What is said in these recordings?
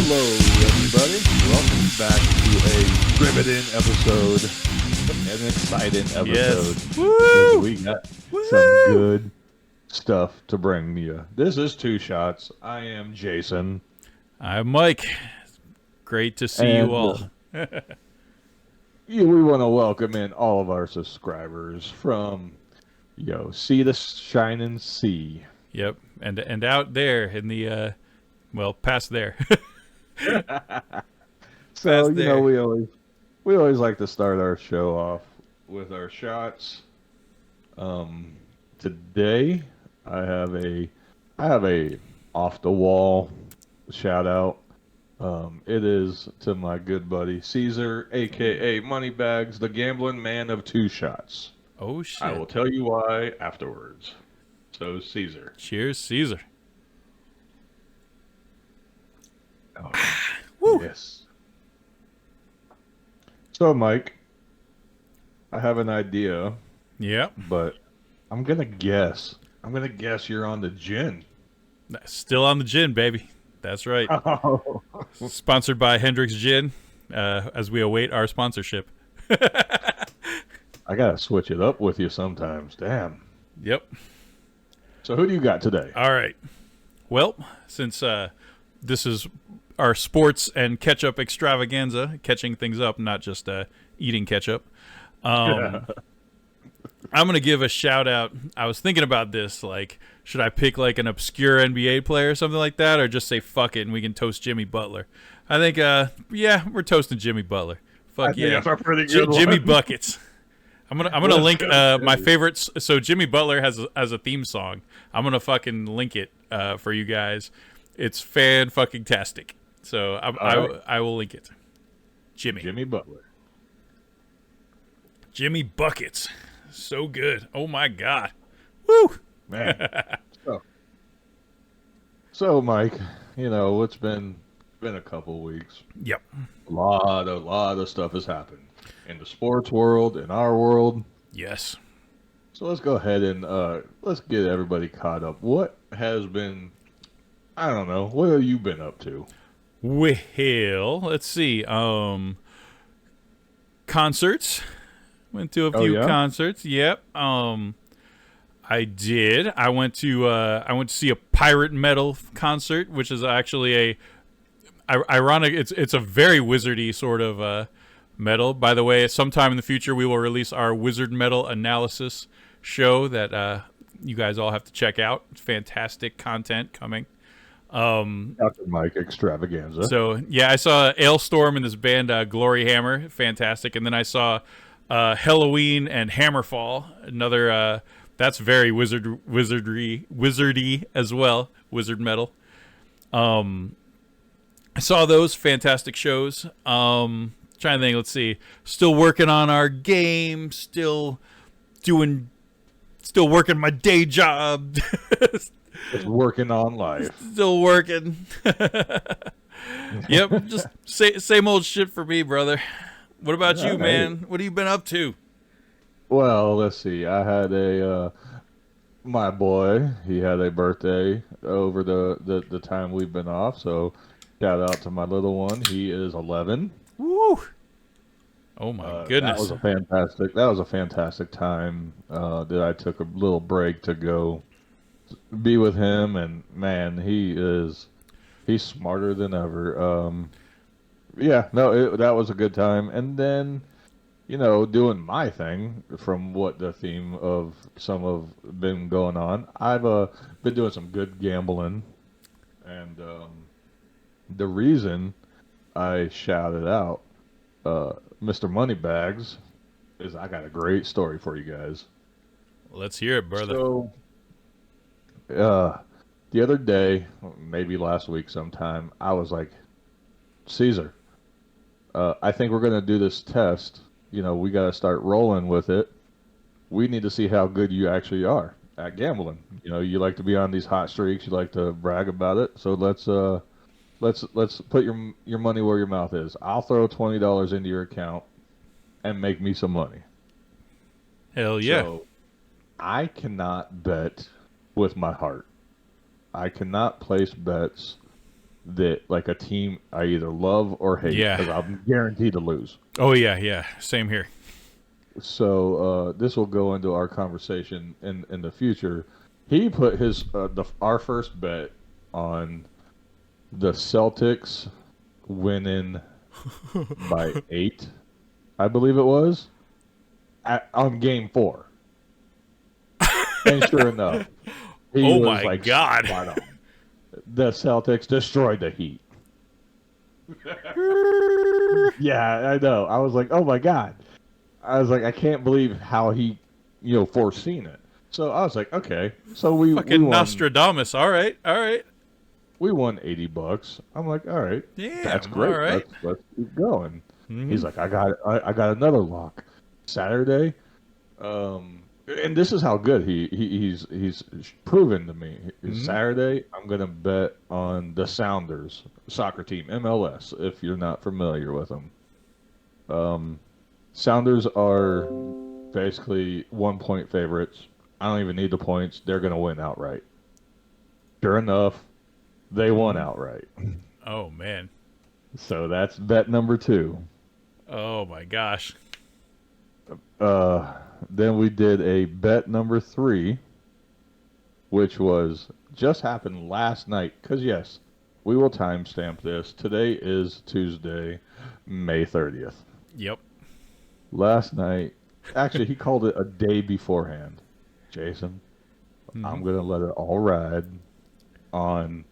Hello, everybody. Welcome back to a riveting episode, an exciting episode. Yes. Woo! We got some good stuff to bring you. This is Two Shots. I am Jason. I'm Mike. Great to see you all. We want to welcome in all of our subscribers from sea to shining sea. Yep, and out there in the past there. So Past there. we always like to start our show off with our shots. Today I have a off the wall shout out. It is to my good buddy Caesar, aka Moneybags, the gambling man of Two Shots. Oh shit! I will tell you why afterwards. So Caesar. Cheers, Caesar. Oh, Woo! yes. So Mike, I have an idea, Yep. but I'm gonna guess you're on the gin. Still on the gin, baby. That's right. Oh. Sponsored by Hendrick's Gin, as we await our sponsorship. I gotta switch it up with you sometimes. Damn. Yep. So who do you got today? All right. Well, since this is our sports and ketchup extravaganza, catching things up, not just eating ketchup, I'm going to give a shout out. I was thinking about this, like, should I pick like an obscure NBA player or something like that, or just say fuck it and we can toast Jimmy Butler? I think, we're toasting Jimmy Butler. Fuck yeah. That's a pretty good Jimmy one. Buckets. I'm gonna link my favorites. So Jimmy Butler has a theme song. I'm gonna fucking link it for you guys. It's fan-fucking-tastic. So I will link it. Jimmy Butler. Jimmy Buckets. So good. Oh my god. Woo! Man. So Mike, it's been a couple weeks. Yep. A lot of stuff has happened in the sports world, in our world. Yes. So let's go ahead and let's get everybody caught up. What has been, I don't know, what have you been up to? Well, let's see. Concerts. Went to a few concerts. Yep. I did. I went to see a pirate metal concert, which is actually ironic. It's a very wizardy sort of metal. By the way, sometime in the future we will release our wizard metal analysis show that you guys all have to check out. It's fantastic content coming. Dr. Mike extravaganza. So yeah, I saw Ailstorm and this band Glory Hammer, fantastic, and then I saw Halloween and Hammerfall, another that's very wizardy as well, wizard metal. I saw those fantastic shows. Trying to think, let's see. Still working on our game, still working my day job. Just working on life. Still working. Yep, just same old shit for me, brother. What about you, man? What have you been up to? Well, let's see. I had my boy, he had a birthday over the time we've been off, so shout out to my little one. He is 11. Woo! Oh my goodness. That was a fantastic time that I took a little break to go be with him, and man, he's smarter than ever. That was a good time. And then, doing my thing from what the theme of some of been going on. I've been doing some good gambling, and the reason I shouted out Mr. Moneybags is I got a great story for you guys. Let's hear it, brother. So, the other day, maybe last week sometime, I was like, Caesar, I think we're going to do this test. We got to start rolling with it. We need to see how good you actually are at gambling. You like to be on these hot streaks. You like to brag about it. So let's put your money where your mouth is. I'll throw $20 into your account and make me some money. Hell yeah. So I cannot bet with my heart. I cannot place bets that like a team I either love or hate Yeah. because I'm guaranteed to lose. Oh yeah, yeah. Same here. So this will go into our conversation in the future. He put our first bet on the Celtics winning by 8, I believe it was, on Game 4. And sure enough, he Oh was my like God. spot on. The Celtics destroyed the Heat. Yeah, I know. I was like, oh my God. I was like, I can't believe how he, foreseen it. So I was like, okay. So we Fucking won Nostradamus. All right, all right. $80. I'm like, all right, that's Damn. All great. right. Let's keep going. Mm-hmm. He's like, I got another lock. Saturday. And this is how good he's proven to me. Mm-hmm. Saturday, I'm gonna bet on the Sounders soccer team, MLS. If you're not familiar with them, Sounders are basically 1 point favorites. I don't even need the points. They're gonna win outright. Sure enough, they won Mm-hmm. outright. Oh man. So that's bet number 2. Oh my gosh. Then we did a bet number 3, which was just happened last night. Because, yes, we will timestamp this. Today is Tuesday, May 30th. Yep. Last night, actually, he called it a day beforehand. Jason, Mm-hmm. I'm going to let it all ride on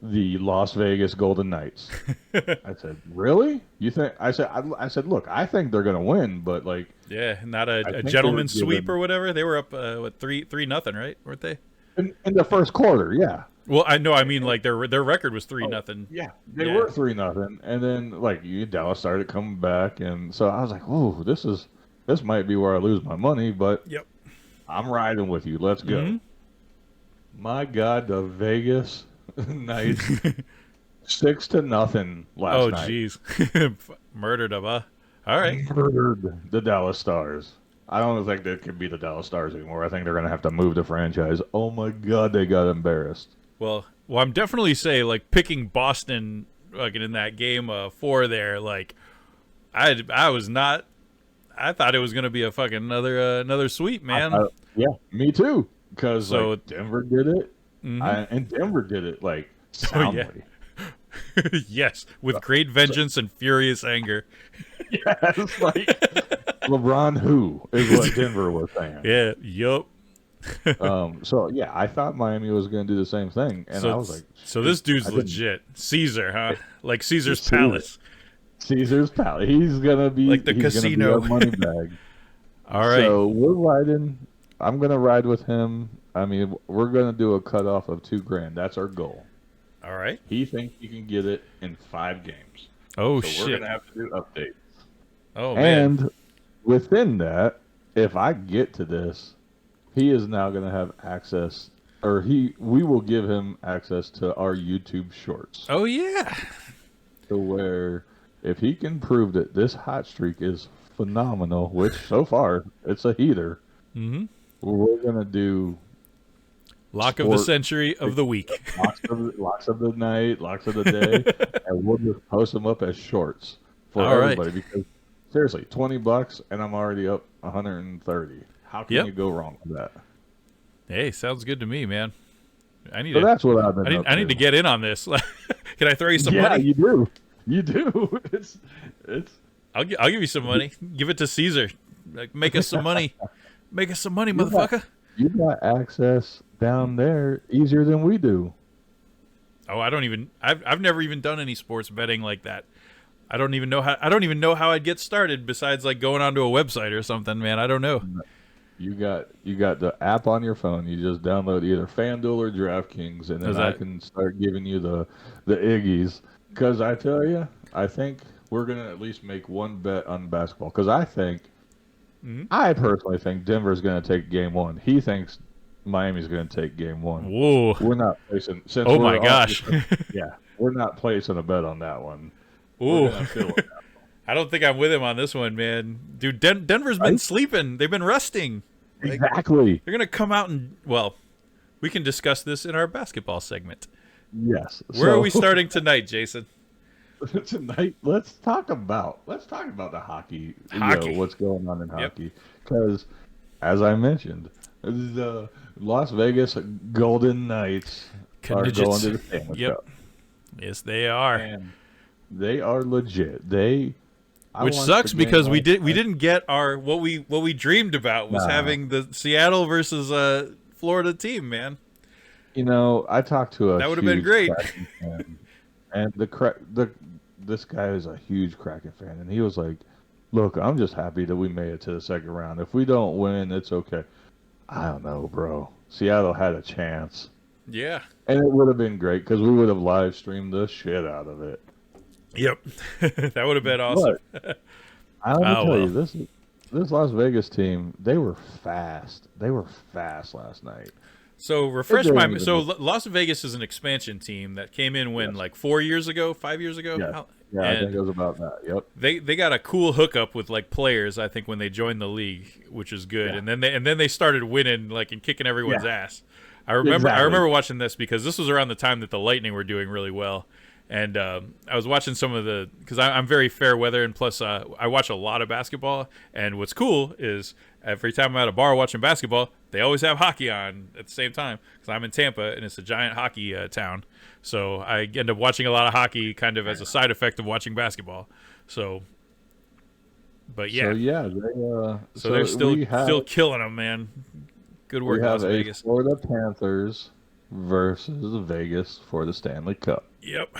the Las Vegas Golden Knights. I said, really? You think? I said, look, I think they're going to win, but like, Yeah, not I a think they were gentleman's sweep given or whatever. They were up what 3-0, right? Weren't they? in the first quarter, yeah. Well, I know. I mean, like their record was 3-0. Yeah, they Yeah. were 3-0, and then like Dallas started coming back, and so I was like, "Ooh, this might be where I lose my money," but Yep. I'm riding with you. Let's go. Mm-hmm. My God, the Vegas Knights 6-0 last Oh, night. jeez. Murdered them, huh? All right. Murdered the Dallas Stars. I don't think they could be the Dallas Stars anymore. I think they're gonna have to move the franchise. Oh my God, they got embarrassed. Well, I'm definitely say like picking Boston, like in that game 4 there. Like, I was not. I thought it was gonna be a fucking another sweep, man. Yeah, me too. Because So, like Denver did it, mm-hmm. and Denver did it like Oh yeah. soundly. Yes, with great vengeance and furious anger. Yes, like LeBron who is what Denver was saying. Yeah. Yup. So yeah, I thought Miami was going to do the same thing, and I was like, So this dude's I didn't- legit. Caesar, huh? Like Caesar's Caesar. Palace. Caesar's Palace. He's gonna be Like the he's casino. Gonna be our money bag. All right. So we're riding. I'm gonna ride with him. I mean, we're gonna do a cutoff of $2,000. That's our goal. All right. He thinks he can get it in 5 games. Oh So shit. we're gonna have to do updates. Oh man. And within that, if I get to this, he is now going to have access, or we will give him access to our YouTube shorts. Oh yeah. To where, if he can prove that this hot streak is phenomenal, which so far it's a heater, Mm-hmm. we're going to do Lock of the century of the week. locks of the night, locks of the day, and we'll just post them up as shorts for All right. everybody because. Seriously, $20 and I'm already up 130. How can you go wrong with that? Hey, sounds good to me, man. I need So to. that's what I've been up I need to get in on this. Can I throw you some yeah, money? you do. You do. It's. I'll give you some money. Give it to Caesar. Like, make us some money. Make us some money, motherfucker. You got access down there easier than we do. Oh, I don't even. I've never even done any sports betting like that. I don't even know how I'd get started besides like going onto a website or something, man. I don't know. You got the app on your phone. You just download either FanDuel or DraftKings, and then I can start giving you the Iggies. Because I tell you, I think we're gonna at least make one bet on basketball. Because I personally think Denver's gonna take Game 1. He thinks Miami's gonna take Game 1. Whoa! We're not placing. Oh my gosh! Yeah, we're not placing a bet on that one. Ooh. I don't think I'm with him on this one, man. Dude, Denver's been sleeping. They've been resting. Exactly. They're going to come out and, well, we can discuss this in our basketball segment. Yes. Where are we starting tonight, Jason? Tonight, let's talk about the hockey. Hockey. What's going on in Yep. hockey? Because as I mentioned, the Las Vegas Golden Knights are going Conidgets. to the Stanley Yep. Cup, Yes, they are. and they are legit. I Which watched the sucks game because we last night. didn't get our what we dreamed about was Nah, having the Seattle versus Florida team, man. I talked to a That would have been huge great. Kraken fan, and this guy is a huge Kraken fan, and he was like, "Look, I'm just happy that we made it to the second round. If we don't win, it's okay." I don't know, bro. Seattle had a chance, Yeah. and it would have been great because we would have live streamed the shit out of it. Yep. That would have been awesome. But I let me Oh tell you, well. this Las Vegas team, they were fast. They were fast last night. So It refresh didn't my. even So look, Las Vegas is an expansion team that came in when yes, like 4 years ago, 5 years ago, yes, yeah. I think and it was about that. Yep. they got a cool hookup with like players. I think when they joined the league, which is good, Yeah. and then they started winning like and kicking everyone's Yeah. ass. I Exactly. remember watching this because this was around the time that the Lightning were doing really well. And I was watching some of the because I'm very fair weather, and plus I watch a lot of basketball. And what's cool is every time I'm at a bar watching basketball, they always have hockey on at the same time because I'm in Tampa and it's a giant hockey town. So I end up watching a lot of hockey kind of as a side effect of watching basketball. So, but So yeah, yeah, so they're still we have still killing them, man. Good we work, have Las a Vegas. Florida Panthers versus Vegas for the Stanley Cup, Yep.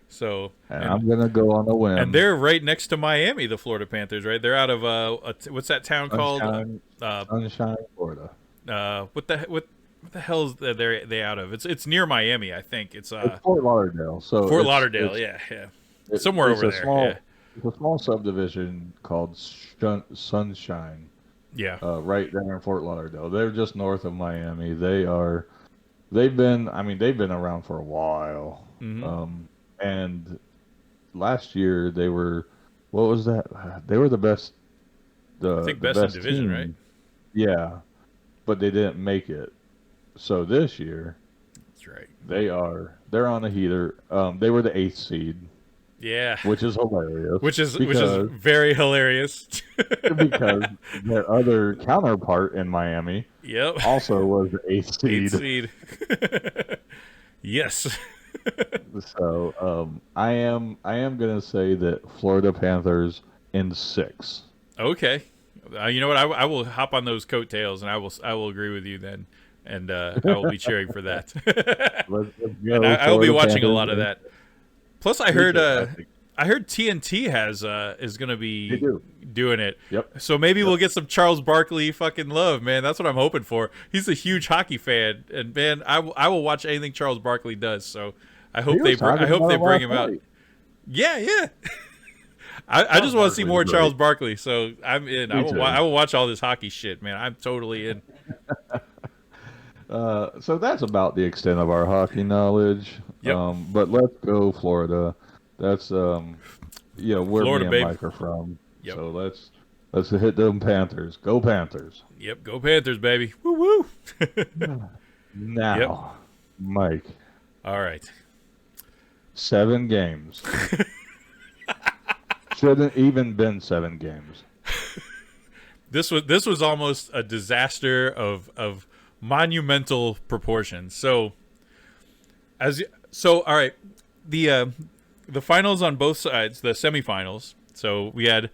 So and I'm gonna go on a and whim. they're right next to Miami, the Florida Panthers, right? They're out of what's that town called? Uh, Sunshine, Florida. what the hell is they out of? It's near Miami, I think. It's It's Fort Lauderdale, so Fort Lauderdale. Yeah, yeah, somewhere it's over a there. Yeah, small subdivision called Sunshine, yeah. right there in Fort Lauderdale. They're just north of Miami. They've been around for a while. Hmm. And last year they were, what was that? They were the best, I the think the best in best division, right? team. Yeah, but they didn't make it. So this year That's right. they're on a heater. They were the eighth seed, Yeah, which is hilarious which is very hilarious. because their other counterpart in Miami Yep, also was the eighth eighth seed. seed. Yes. So I am gonna say that Florida Panthers in six. Okay. You know what? I will hop on those coattails, and I will agree with you then, and I will be cheering for that. Let's And go I will be Florida watching a Panthers. lot of that. Plus, Me too. I think I heard TNT is going to they be do. doing it. Yep. So maybe Yep. we'll get some Charles Barkley fucking love, man. That's what I'm hoping for. He's a huge hockey fan, and man, I will watch anything Charles Barkley does. So I He hope was I talking hope about they it bring last him out. night. Yeah, yeah. I just want to see Barkley's more great. Charles Barkley. So I'm in. Me too. I will watch all this hockey shit, man. I'm totally in. So that's about the extent of our hockey knowledge. Yep. But let's go Florida. That's where me Florida, and babe. Mike are from. Yep. So let's hit them Panthers. Go Panthers. Yep. Go Panthers, baby. Woo woo. Now, Mike, All right. 7 games. Shouldn't even been 7 games. This was almost a disaster of monumental proportions. So all right, the finals on both sides, the semifinals. So we had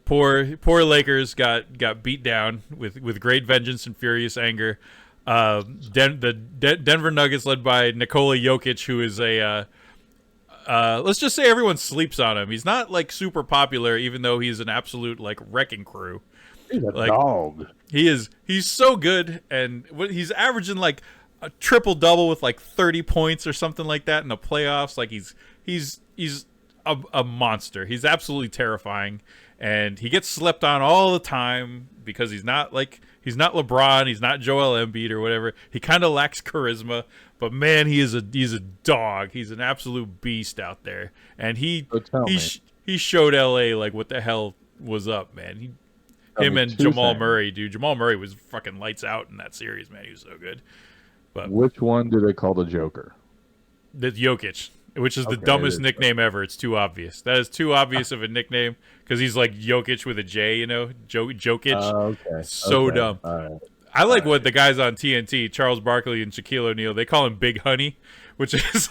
poor Lakers got beat down with great vengeance and furious anger. Denver Nuggets led by Nikola Jokic, who is a let's just say everyone sleeps on him. He's not like super popular, even though he's an absolute like wrecking crew. He's a Like dog. he's so good, and he's averaging like a triple double with like 30 points or something like that in the playoffs. Like he's a monster. He's absolutely terrifying, and he gets slept on all the time because he's not LeBron, he's not Joel Embiid or whatever. He kind of lacks charisma, but man, he's a dog. He's an absolute beast out there, and So tell me. he showed LA like what the hell was up, man. Tell Him me and 2 Jamal things. Murray, dude. Jamal Murray was fucking lights out in that series, man. He was so good. But Which one do they call the Joker? The Jokic, which is the dumbest nickname ever. It's too obvious. That is too obvious of a nickname because he's like Jokic with a J, you know, Jokic. Okay. So dumb. All right. I like what the guys on TNT, Charles Barkley and Shaquille O'Neal, they call him Big Honey, which is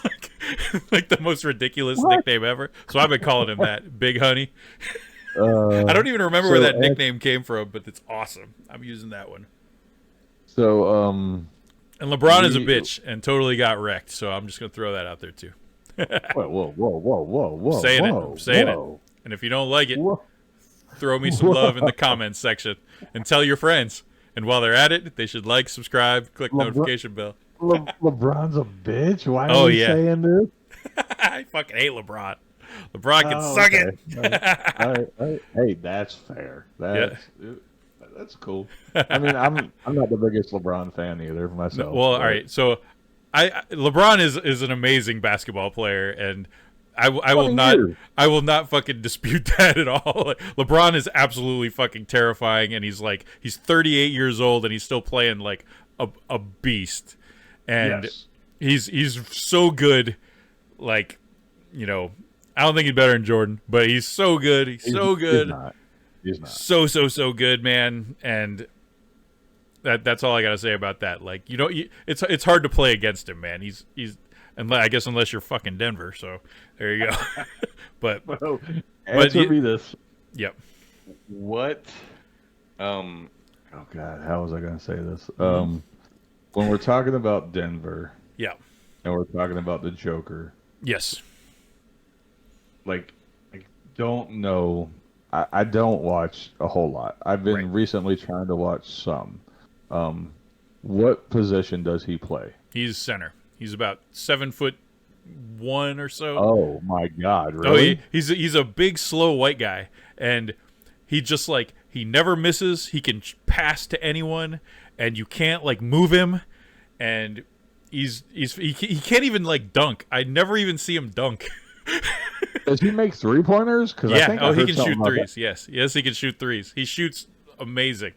like the most ridiculous nickname ever. So I've been calling him that, Big Honey. I don't even remember where that nickname came from, but it's awesome. I'm using that one. So, and LeBron is a bitch and totally got wrecked. So I'm just gonna throw that out there too. whoa! I'm saying it. And if you don't like it, throw me some love in the comments section and tell your friends. And while they're at it, they should like, subscribe, click notification bell. LeBron's a bitch? Why are you saying this? I fucking hate LeBron. LeBron can suck it. All right. Hey, that's fair. That's cool. I mean, I'm not the biggest LeBron fan either myself. Well, all right. So, LeBron is an amazing basketball player, and I will not fucking dispute that at all. Like, LeBron is absolutely fucking terrifying, and he's 38 years old and he's still playing like a beast, and he's so good. Like, you know, I don't think he's better than Jordan, but he's so good. He's so good. He's not. So good, man. And that's all I gotta say about that. Like, you know, it's hard to play against him, man. He's I guess unless you're fucking Denver. So there you go. but answer me this. Yep. What? Oh God, how was I gonna say this? When we're talking about Denver, yeah, and we're talking about the Joker, yes. Like, I don't know. I don't watch a whole lot. I've been recently trying to watch some. What position does he play? He's center. He's about 7'1" or so. Oh my God! Really? Oh, he's a big, slow white guy, and he just he never misses. He can pass to anyone, and you can't move him. And he can't even dunk. I never even see him dunk. Does he make 3-pointers? Yeah. He can shoot threes. Yes, he can shoot threes. He shoots amazing.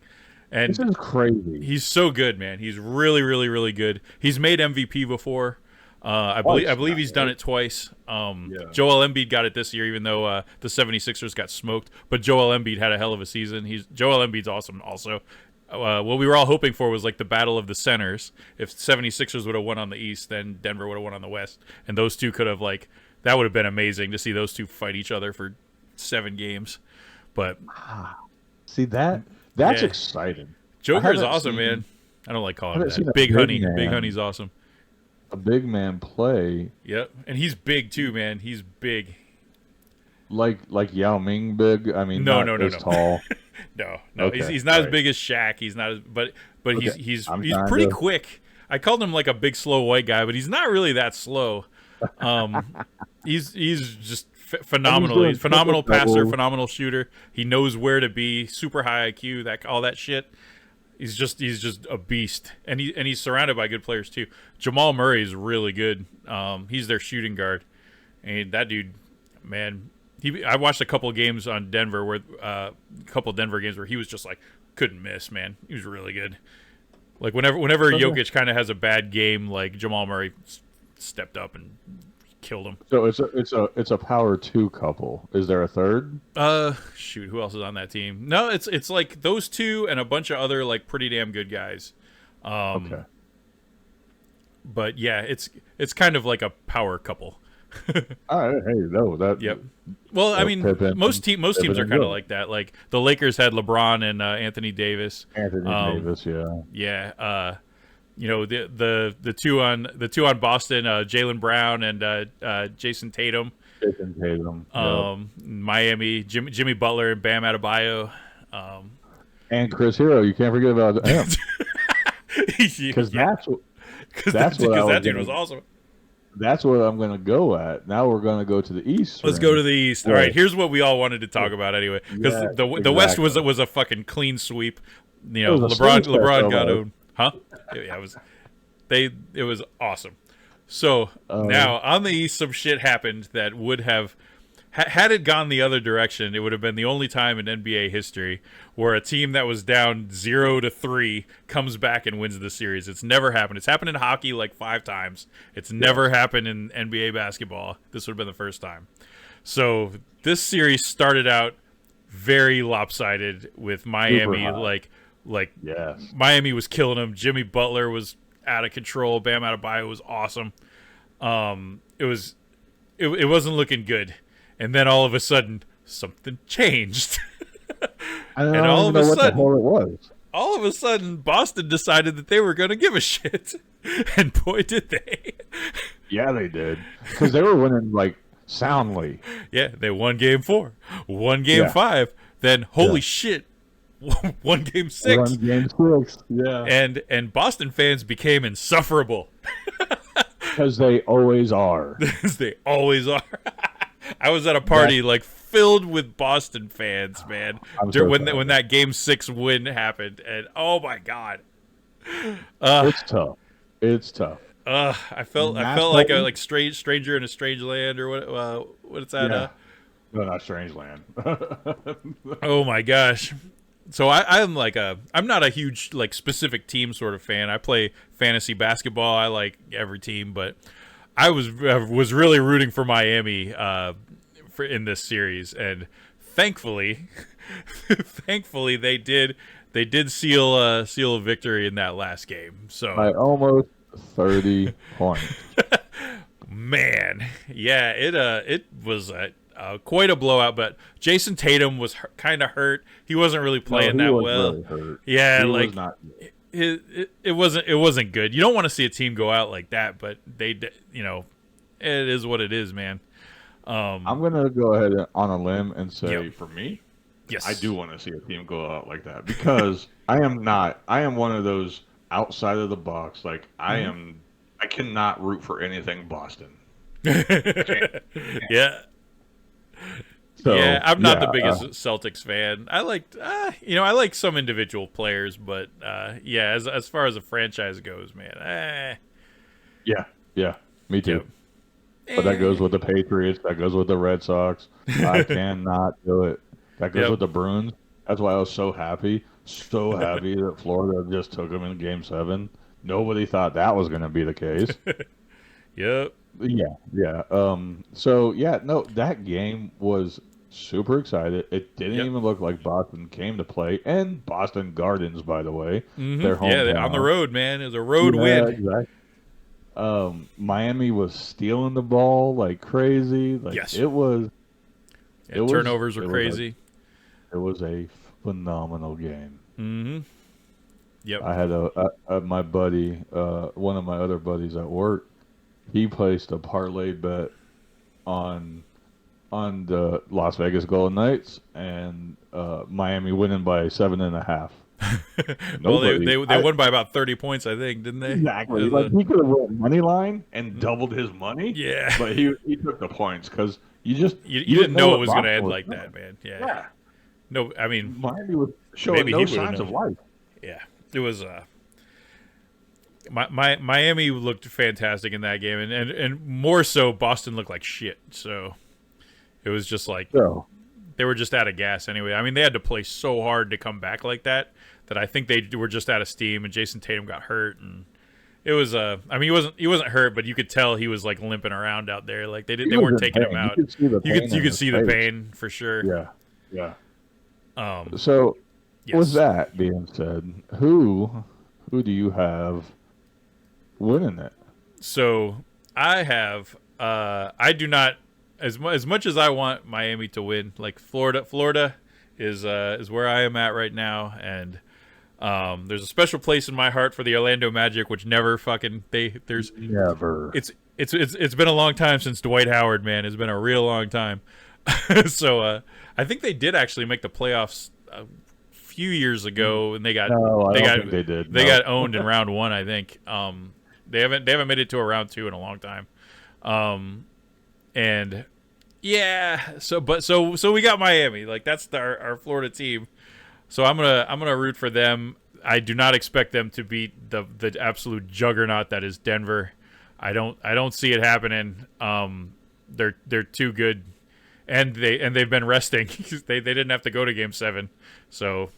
And this is crazy. He's so good, man. He's really, really, really good. He's made MVP before. I believe he's done it twice. Joel Embiid got it this year, even though the 76ers got smoked. But Joel Embiid had a hell of a season. Joel Embiid's awesome also. What we were all hoping for was the battle of the centers. If 76ers would have won on the East, then Denver would have won on the West. And those two could have that would have been amazing to see those two fight each other for 7 games. But see that's exciting. Joker is awesome, man. I don't like calling him that. Big Honey. Big Honey's awesome. A big man play. Yep, and he's big too, man. He's big. Like Yao Ming big. I mean, no, tall. no. Okay. He's not as big as Shaq. He's not as, but he's pretty quick. I called him a big slow white guy, but he's not really that slow. He's just phenomenal. He's phenomenal passer, phenomenal shooter. He knows where to be. Super high IQ. All that shit. He's just a beast, and he's surrounded by good players too. Jamal Murray is really good. He's their shooting guard, and that dude, man. I watched a couple of games on Denver where he was just couldn't miss, man. He was really good. Whenever Jokic kind of has a bad game, Jamal Murray stepped up and killed him. So it's a power 2 couple. Is there a third? Shoot, who else is on that team? No, it's those two and a bunch of other pretty damn good guys. Okay. But yeah, it's kind of like a power couple. All right, hey, no, that. Yep. Well, I mean, most teams are kind of like that. The Lakers had LeBron and Anthony Davis. Davis, yeah. Yeah. You know, the two on Boston, Jaylen Brown and Jason Tatum. Miami, Jimmy Butler and Bam Adebayo. And Chris Hero, you can't forget about him. Because that dude was awesome. That's what I'm going to go at. Now we're going to go to the East. Let's go to the East. All right, here's what we all wanted to talk about anyway. Because the West was a fucking clean sweep. You know, LeBron got owned. Huh? Yeah, it was awesome. So now on the East, some shit happened that would have had it gone the other direction, it would have been the only time in NBA history where a team that was down 0-3 comes back and wins the series. It's never happened. It's happened in hockey like 5 times. It's never happened in NBA basketball. This would have been the first time. So this series started out very lopsided with Miami. Miami was killing them. Jimmy Butler was out of control. Bam Adebayo was awesome. It wasn't looking good. And then all of a sudden, something changed. And all of a sudden, what the hell it was. All of a sudden, Boston decided that they were going to give a shit. And boy, did they. Yeah, they did. Because they were winning, like, soundly. Yeah, they won game 4. Won game 5. Then, holy shit, won game 6. Won game 6, yeah. And Boston fans became insufferable. Because they always are. They always are. I was at a party like filled with Boston fans, man. When that game 6 win happened, and oh my god, it's tough. It's tough. I felt like a stranger in a strange land, or what it's at. Yeah. No, not strange land. Oh my gosh. So I'm not a huge like specific team sort of fan. I play fantasy basketball. I like every team, but I was really rooting for Miami in this series, and thankfully they did seal a victory in that last game. So by almost 30 points. Man, yeah, it was quite a blowout. But Jason Tatum was kind of hurt. He wasn't really playing that well. Really hurt. Yeah, he like was not. It wasn't good. You don't want to see a team go out like that, but it is what it is, man. I'm gonna go ahead on a limb and say, for me, yes, I do want to see a team go out like that because I am one of those outside of the box. Like I cannot root for anything Boston. Yeah. So, yeah, I'm not the biggest Celtics fan. I like some individual players, but as far as a franchise goes, man, Yeah, me too. Yep. But that goes with the Patriots. That goes with the Red Sox. I cannot do it. That goes with the Bruins. That's why I was so happy that Florida just took them in Game 7. Nobody thought that was going to be the case. Yep. Yeah. That game was super excited. It didn't even look like Boston came to play. And Boston Gardens, by the way. Mm-hmm. Their hometown. Yeah, on the road, man. It was a road win. Exactly. Miami was stealing the ball like crazy. Like it was. Turnovers were crazy. It was a phenomenal game. Mm-hmm. Yep. I had my buddy, one of my other buddies at work. He placed a parlay bet on the Las Vegas Golden Knights and Miami winning by 7.5. Well, they won by about 30 points, I think, didn't they? Exactly. Like he could have won money line and doubled his money. Yeah, but he took the points because you didn't know it was going to end like that, man. Yeah. No, I mean Miami was showing no signs of life. Yeah, it was. Miami looked fantastic in that game, and more so, Boston looked like shit. So it was just like they were just out of gas anyway. I mean, they had to play so hard to come back like that I think they were just out of steam. And Jason Tatum got hurt, and it was I mean, he wasn't hurt, but you could tell he was like limping around out there. Like they weren't taking him out. You could see the pain for sure. Yeah. So with that being said, who do you have winning it? So I have I do not as much as I want Miami to win. Like Florida is where I am at right now, and there's a special place in my heart for the Orlando Magic, which never fucking never. It's been a long time since Dwight Howard, man. It's been a real long time. So I think they did actually make the playoffs a few years ago, and they got owned in round 1, I think. They haven't made it to a round 2 in a long time. And yeah, so we got Miami. Like that's our Florida team. So I'm gonna root for them. I do not expect them to beat the absolute juggernaut that is Denver. I don't see it happening. They're too good. and they've been resting. they didn't have to go to Game 7, so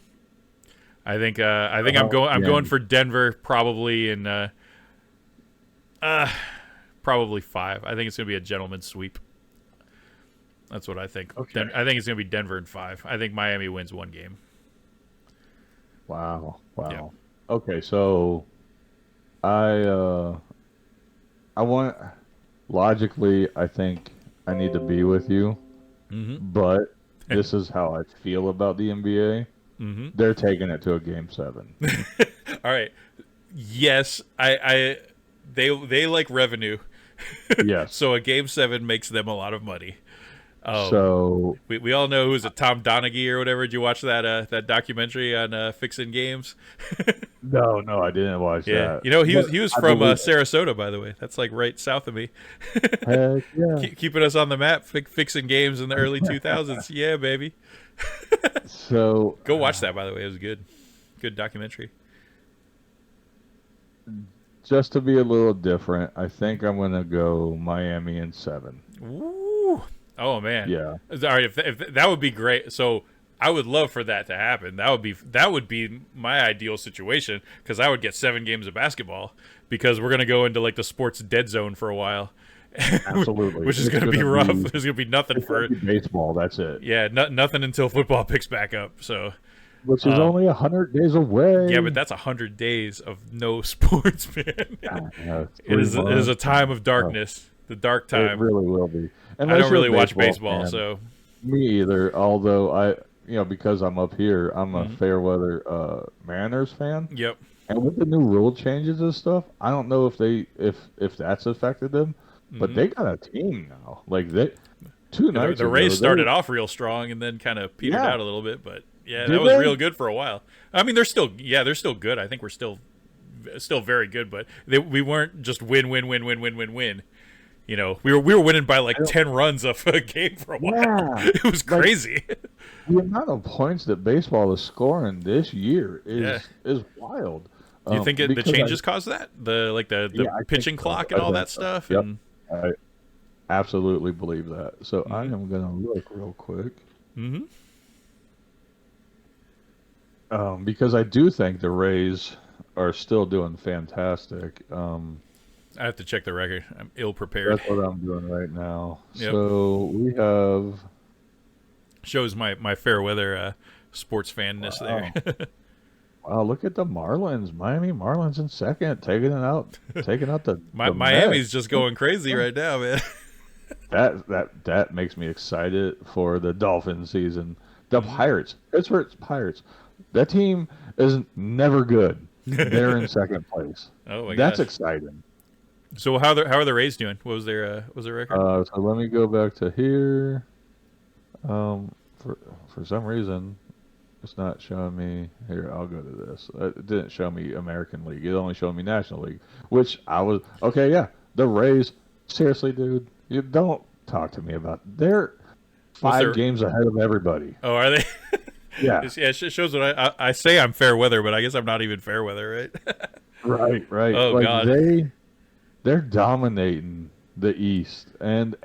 I think I'm going for Denver probably in probably 5. I think it's gonna be a gentleman's sweep. That's what I think. Okay. I think it's gonna be Denver in 5. I think Miami wins 1 game. Wow. Yeah. Okay, so I want logically I think I need to be with you, but this is how I feel about the NBA. They're taking it to a Game 7. All right. Yes, they like revenue. Yes. So a Game 7 makes them a lot of money. So we all know who's it, Tom Donaghy or whatever. Did you watch that documentary on fixing games? no, I didn't watch that. You know he was from Sarasota, by the way. That's like right south of me. Heck yeah. Keeping us on the map, fixing games in the early 2000s. Yeah, baby. So go watch that, by the way. It was good documentary. Just to be a little different, I think I'm gonna go Miami in 7. Ooh. Oh man. Yeah. All right. If that would be great. So I would love for that to happen. That would be my ideal situation, because I would get 7 games of basketball, because we're gonna go into like the sports dead zone for a while. Absolutely. Which is going to be rough. There's going to be nothing for baseball. That's it. Yeah, nothing until football picks back up. So, which is only 100 days away. Yeah, but that's 100 days of no sports, man. It is a time of darkness. The dark time. It really will be. And I don't really watch baseball, so me either. Although because I'm up here, I'm a fair weather Mariners fan. Yep. And with the new rule changes and stuff, I don't know if that's affected them. But they got a team now. Like the Rays started off real strong and then kind of petered out a little bit. But yeah, that was real good for a while. I mean, they're still good. I think we're still very good. But we weren't just win. You know, we were winning by like 10 runs of a game for a while. Yeah. It was crazy. The amount of points that baseball is scoring this year is wild. Do you think the changes caused that? The pitching clock and all that stuff? Yep. I absolutely believe that. So I am going to look real quick. Because I do think the Rays are still doing fantastic. I have to check the record. I'm ill prepared. That's what I'm doing right now. Yep. So we have... Shows my fair weather sports fanness there. Wow, look at the Marlins. Miami Marlins in 2nd, taking out the Miami's Mets. Just going crazy right now, man. That makes me excited for the Dolphin season. The Pirates, Pittsburgh Pirates. That team is never good. They're in 2nd place. Oh my That's exciting. So how are the Rays doing? What was their record? So let me go back to here. For some reason, it's not showing me here. I'll go to this. It didn't show me American League. It only showed me National League, which I was okay. Yeah, the Rays. Seriously, dude, you don't talk to me about. They're 5 games ahead of everybody. Oh, are they? Yeah. It shows what I say. I'm fair weather, but I guess I'm not even fair weather, right? Right. Oh God. They're dominating the East and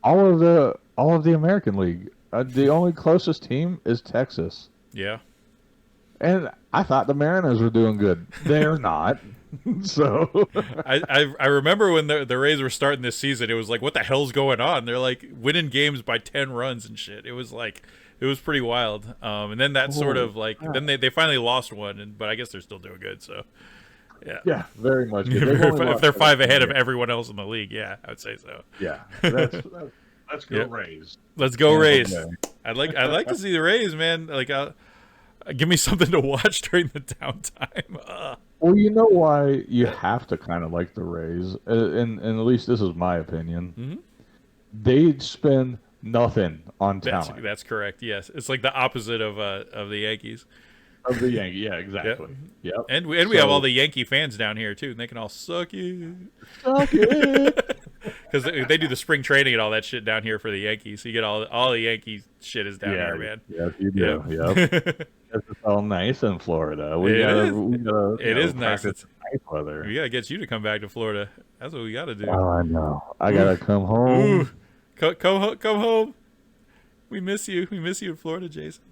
all of the American League. The only closest team is Texas. Yeah. And I thought the Mariners were doing good. They're not. So I remember when the Rays were starting this season, it was like, what the hell's going on? They're like winning games by 10 runs and shit. It was pretty wild. And then that sort of like, then they finally lost one, but I guess they're still doing good. So yeah. Yeah, very much good. If they're 5 ahead of everyone else in the league, yeah, I would say so. Yeah. Let's go Rays. Let's go Rays. I'd like to see the Rays, man. Like, give me something to watch during the downtime. Well, you know why you have to kind of like the Rays, and at least this is my opinion. They spend nothing on talent. That's correct. Yes, it's like the opposite of the Yankees. Of the Yankees, yeah, exactly. Yep. And we have all the Yankee fans down here too, and they can all suck it. Suck it. Because they do the spring training and all that shit down here for the Yankees. So you get all the Yankee shit is down here, man. Yes, you do. Yep. It's all nice in Florida. It is nice. It's nice weather. We gotta get you to come back to Florida. That's what we gotta do. Oh, I know. I gotta come home. Come home. We miss you. We miss you in Florida, Jason.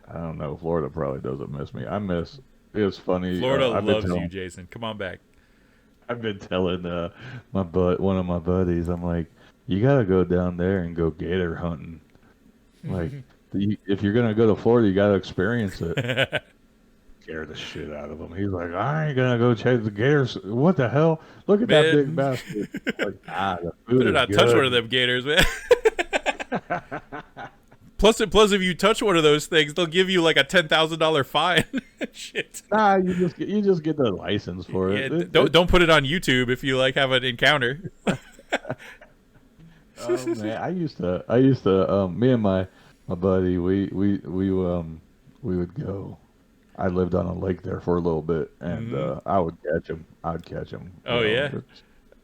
I don't know. Florida probably doesn't miss me. I miss. It's funny. Florida loves you, Jason. Come on back. I've been telling one of my buddies. I'm like, you gotta go down there and go gator hunting. Like, if you're gonna go to Florida, you gotta experience it. Scare the shit out of him. He's like, I ain't gonna go chase the gators. What the hell? Look at that big bastard. Like, the food better not touch one of them gators, man. Plus, if you touch one of those things, they'll give you like a $10,000 fine. Shit. Nah, you just get the license for it. Yeah, don't put it on YouTube if you like have an encounter. Oh man, I used to me and my buddy we would go. I lived on a lake there for a little bit, and I would catch them. I'd catch them. Oh yeah,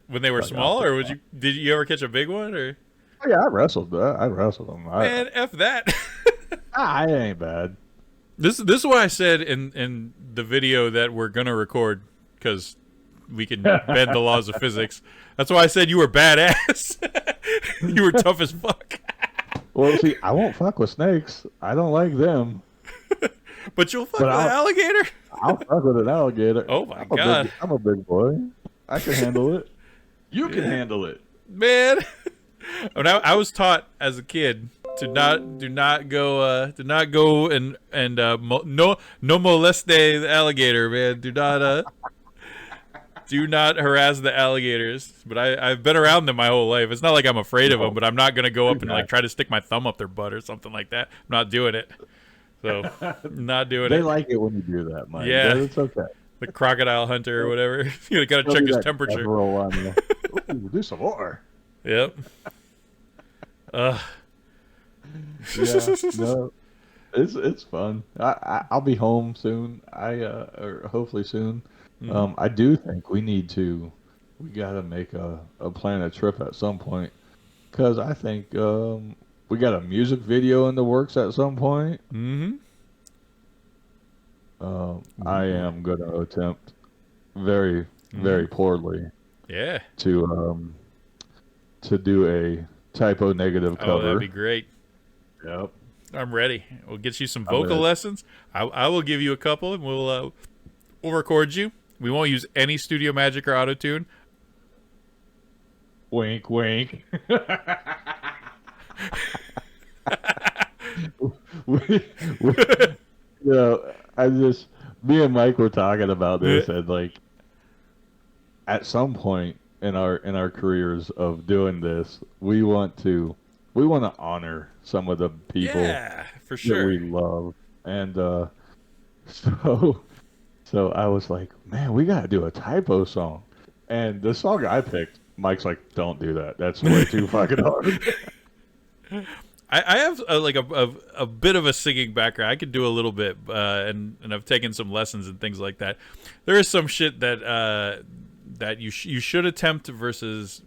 when they were small, or did you ever catch a big one? Or oh, yeah, I wrestled them. Man, F that. I ain't bad. This is what I said in the video that we're gonna record because we can bend the laws of physics. That's why I said you were badass. You were tough as fuck. Well, see, I won't fuck with snakes. I don't like them. But you'll fuck with an alligator? I'll fuck with an alligator. Oh my god. I'm a big boy. I can handle it. You can handle it. Man. When I was taught as a kid to not go and no moleste the alligator, man. Do not harass the alligators. But I've been around them my whole life. It's not like I'm afraid of them, but I'm not gonna go up and like try to stick my thumb up their butt or something like that. I'm not doing it. So, not doing it. They like it when you do that, Mike. Yeah, it's okay. The crocodile hunter or whatever. You gotta check his temperature. Roll on you. Ooh, do some more. Yep. Yeah, no, it's fun. I'll be home soon. Or hopefully soon. I do think we gotta make a plan a trip at some point, because I think we got a music video in the works at some point. Mm-hmm. I am going to attempt very, very poorly. Yeah. To do a typo negative cover. Oh, that'd be great. Yep. I'm ready. We'll get you some vocal lessons. I will give you a couple, and we'll record you. We won't use any Studio Magic or Auto-Tune. Wink, wink. Me and Mike were talking about this, and like at some point in our careers of doing this, we want to honor some of the people for sure that we love, and so I was like, man, we gotta do a typo song, and the song I picked, Mike's like, don't do that, that's way too fucking hard. I have a bit of a singing background. I could do a little bit, and I've taken some lessons and things like that. There is some shit that you should attempt versus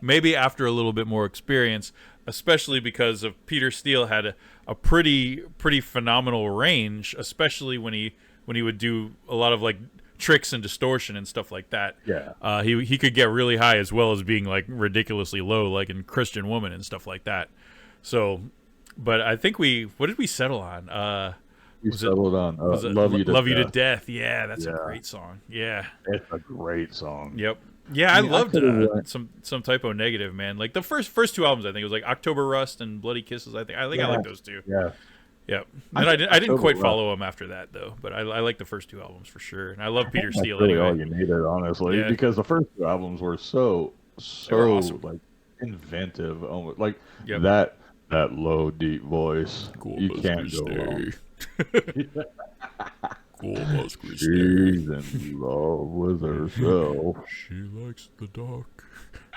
maybe after a little bit more experience, especially because of Peter Steele had a pretty phenomenal range, especially when he would do a lot of like tricks and distortion and stuff like that. Yeah. He could get really high as well as being like ridiculously low, like in Christian Woman and stuff like that. So, but I think what did we settle on? We settled on Love You to Death. Yeah, that's a great song. Yeah. It's a great song. Yep. Yeah, I loved some typo negative, man. Like the first two albums, I think it was like October Rust and Bloody Kisses. I think I like those two. Yeah. Yep. And I didn't quite follow them after that though, but I like the first two albums for sure. And I love Peter Steele really anyway. All you needed, honestly, because the first two albums were so awesome. Like inventive, almost like that low deep voice. Cool, you can't go wrong. Cool, she's in love with herself. She likes the dark,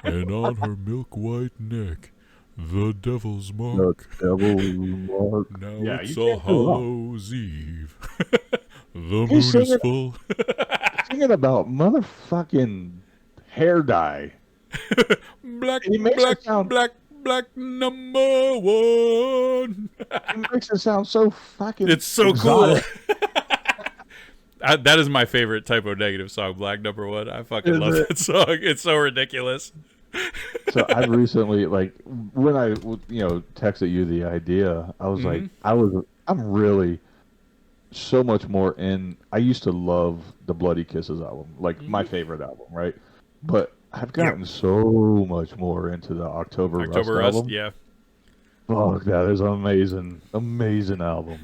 and on her milk white neck, the devil's mark. The devil's mark. Now it's a Hallows Eve. The moon is full. Singing about motherfucking hair dye. Black number one. It makes it sound so fucking. It's so exotic. Cool. That is my favorite typo negative song, Black Number One. I fucking love that song. It's so ridiculous. So I've recently, like, when I, texted you the idea, I was like, Mm-hmm. I'm really so much more in. I used to love the Bloody Kisses album, like my Mm-hmm. favorite album, right? But I've Yep. gotten so much more into the October October Rust Rust. album. Yeah. Oh, that is an amazing, amazing album.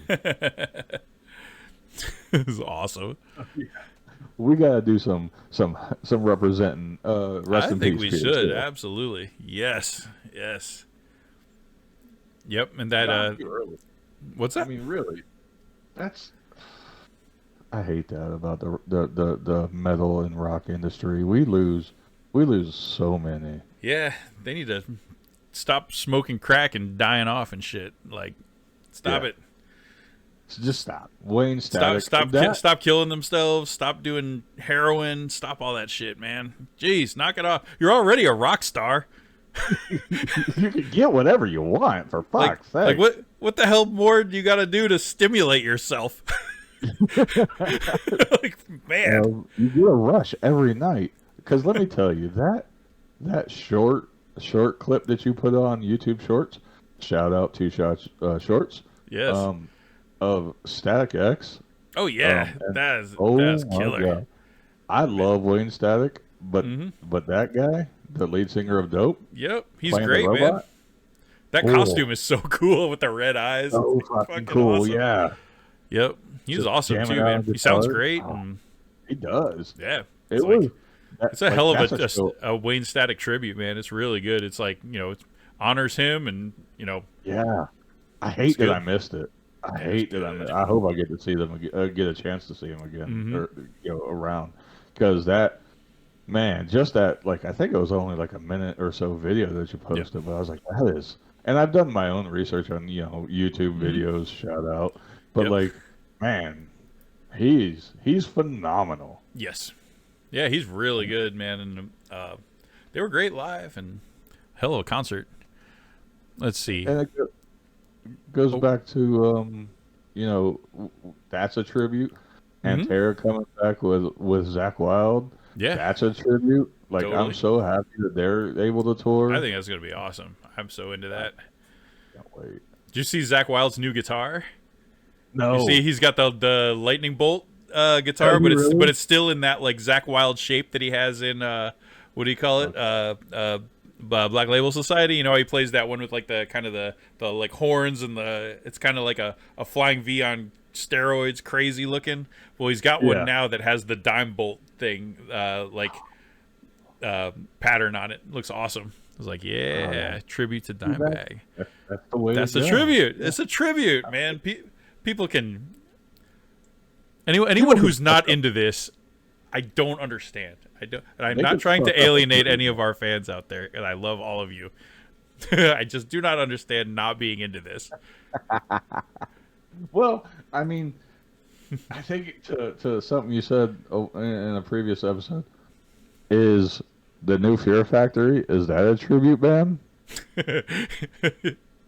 This is awesome. We gotta do some representing. Rest I in think peace, we Peter should Steele. absolutely. Yes. Yes. Yep. And that. Not too early. What's I that? mean, really, that's. I hate that about the metal and rock industry. We lose so many. Yeah. They need to stop smoking crack and dying off and shit. Like, stop Yeah, it. so just stop. Wayne Stop. Static. That Stop killing themselves. Stop doing heroin. Stop all that shit, man. Jeez, knock it off. You're already a rock star. you can get whatever you want for Like, fuck's sake. what the hell more do you got to do to stimulate yourself? Like, man. You get a rush every night. Because let me tell you that short clip that you put on YouTube Shorts. Shout out to Shots Shorts. Yes. Um, of Static X. Oh yeah, And that oh is my killer. god, I Man. love Wayne Static, but Mm-hmm. that guy, the lead singer of Dope, Yep, he's playing the great, man. robot. That Oh, costume is so cool with the red eyes. It's so like fucking fucking cool, awesome. yeah. Yep, he's Just awesome jamming too, out man. on He sounds guitar. great, Oh, and he does. yeah, it's It was like it's a like hell of that's a show. a Wayne Static tribute, man. It's really good. It's like it honors him, and Yeah, I it's hate that I good. missed it. I Yeah, it's hate that good. I hope I get to see them again, get a chance to see them again, Mm-hmm. or around, because that man, just that, like, I think it was only like a minute or so video that you Yep. posted, but I was like, that is, and I've done my own research on YouTube Mm-hmm. videos, shout out, but Yep. like, man, he's phenomenal. Yes. Yeah, he's really good, man, and they were great live, and hell of a concert. Let's see. And goes Oh. back to that's a tribute, and Mm-hmm. Tara coming back with Zach Wild, Yeah. that's a tribute. Like, I'm Totally. so happy that they're able to I tour. think that's gonna be awesome. I'm so into I that. can't wait. Did you see Zach Wild's new guitar? You see, No, he's got the lightning bolt have guitar, you but really? it's still in that like Zach Wild shape that he has in what do you call it? Okay. Black Label Society. You know, he plays that one with like the kind of the like horns and it's kind of like a flying V on steroids, crazy looking. Well, he's got one Yeah. now that has the dime bolt thing, pattern on it. Looks awesome. I was like, yeah, tribute to Dimebag. That's the way That's to a go. tribute. It's a tribute, man. People can. Anyone People can who's not into this, I don't understand. I don't. And I'm they not can trying fuck to up a alienate tribute any of band. our fans out there, and I love all of you. I just do not understand not being into this. Well, I mean, I think to something you said in a previous episode, is the new Fear Factory, is that a tribute band?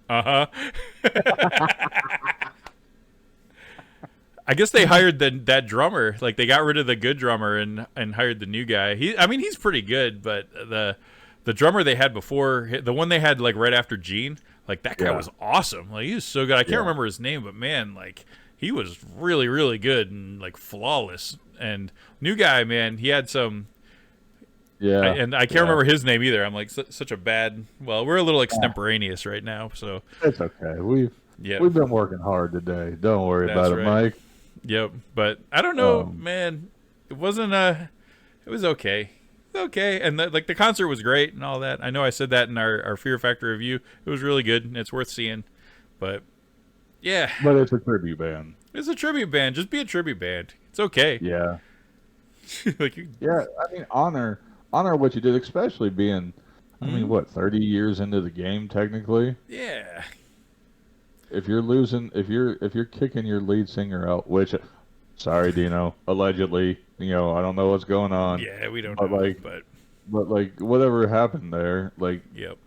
Uh huh. I guess they hired that drummer. Like they got rid of the good drummer and hired the new guy. I mean, he's pretty good, but the drummer they had before, the one they had like right after Gene, like that guy Yeah, was awesome. Like he was so good. I can't yeah, remember his name, but man, like he was really really good and like flawless. And new guy, man, he had some. yeah, And I can't yeah. remember his name either. I'm like such a bad. Well, we're a little extemporaneous right now, so It's okay. yeah, We've been working hard today. Don't worry that's about it, right. Mike. Yep, but I don't know, Um, man. It wasn't It was okay. Okay, and like the concert was great and all that. I know I said that in our Fear Factor review. It was really good and it's worth seeing. But yeah, but it's a tribute band. it's a tribute band. Just be a tribute band. It's okay. Yeah, Like yeah. I mean, honor what you did, especially being, I mean, mhm. what, 30 years into the game technically. Yeah, If you're losing, if you're kicking your lead singer out, which, sorry, Dino, allegedly, I don't know what's going on, yeah. We don't but know, like, but whatever happened there, like, yep,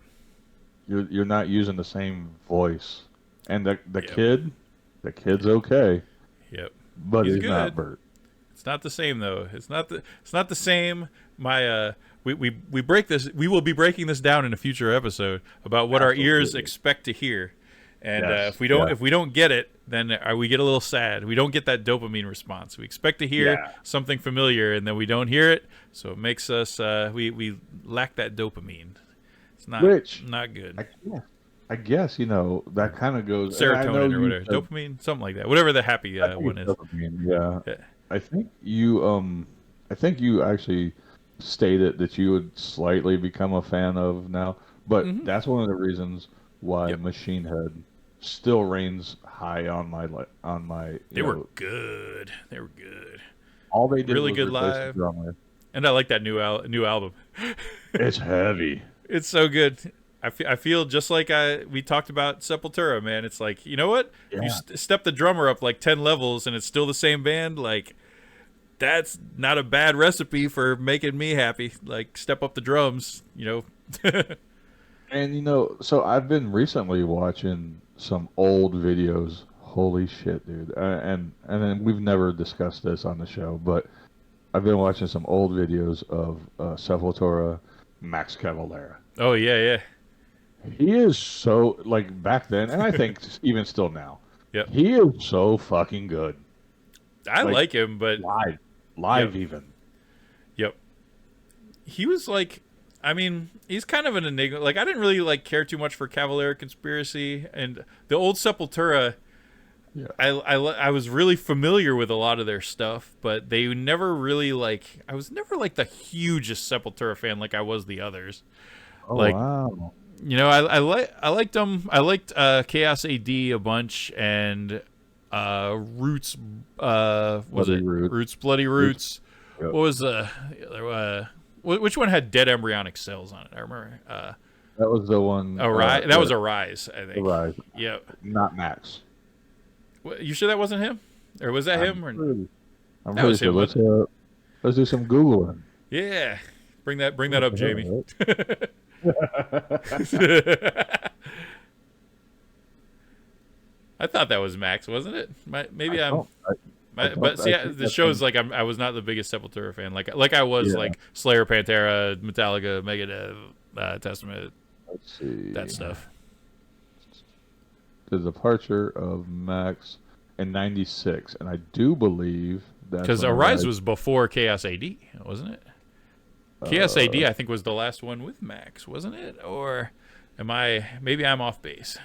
you're not using the same voice, and the yep, kid, the kid's okay, yep. but He's he's not good. Bert. It's not the same though. It's not the same. My we break this. We will be breaking this down in a future episode about what Absolutely. our ears expect to hear, and Yes. if we don't get it, then we get a little sad. We don't get that dopamine response. We expect to hear something familiar, and then we don't hear it, so it makes us we lack that dopamine. It's not good. I guess that kind of goes Serotonin or whatever, dopamine, something like that. Whatever the happy one is. Dopamine, yeah. I think you actually stated that you would slightly become a fan of now, but that's one of the reasons why Machine Head still reigns high on my. They were good. They were good. All they did really was good replace live, the drummer. and I like that new album. It's heavy. It's so good. I feel just like we talked about Sepultura, man. It's like, you know what? Yeah. You step the drummer up like 10 levels and it's still the same band. Like, that's not a bad recipe for making me happy. Like, step up the drums, And so I've been recently watching some old videos. Holy shit, dude! And then we've never discussed this on the show, but I've been watching some old videos of Sepultura, Max Cavalera. Oh yeah. He is so, like, back then, and I think even still now. Yep. He is so fucking good. I like him, but live even. Yep. He was like, I mean, he's kind of an enigma. Like, I didn't really care too much for Cavalera Conspiracy and the old Sepultura. Yeah. I was really familiar with a lot of their stuff, but they never really I was never the hugest Sepultura fan like I was the others. Oh, wow. I liked them. I liked Chaos AD a bunch, and Roots. Roots, Bloody Roots. Yep. What was which one had dead embryonic cells on it? I remember. That was the one. That was Arise, I think. Arise. Yep. Not Max. You sure that wasn't him, or was that him? I'm pretty sure. Let's do some Googling. Yeah, bring that up, Jamie. I thought that was Max, wasn't it? Maybe this shows I was not the biggest Sepultura fan, like I was Slayer, Pantera, Metallica, Megadeth, Testament. Let's see that stuff. The departure of Max in '96, and I do believe that because Arise was before Chaos AD, wasn't it? Chaos AD, I think, was the last one with Max, wasn't it? Or maybe I'm off base.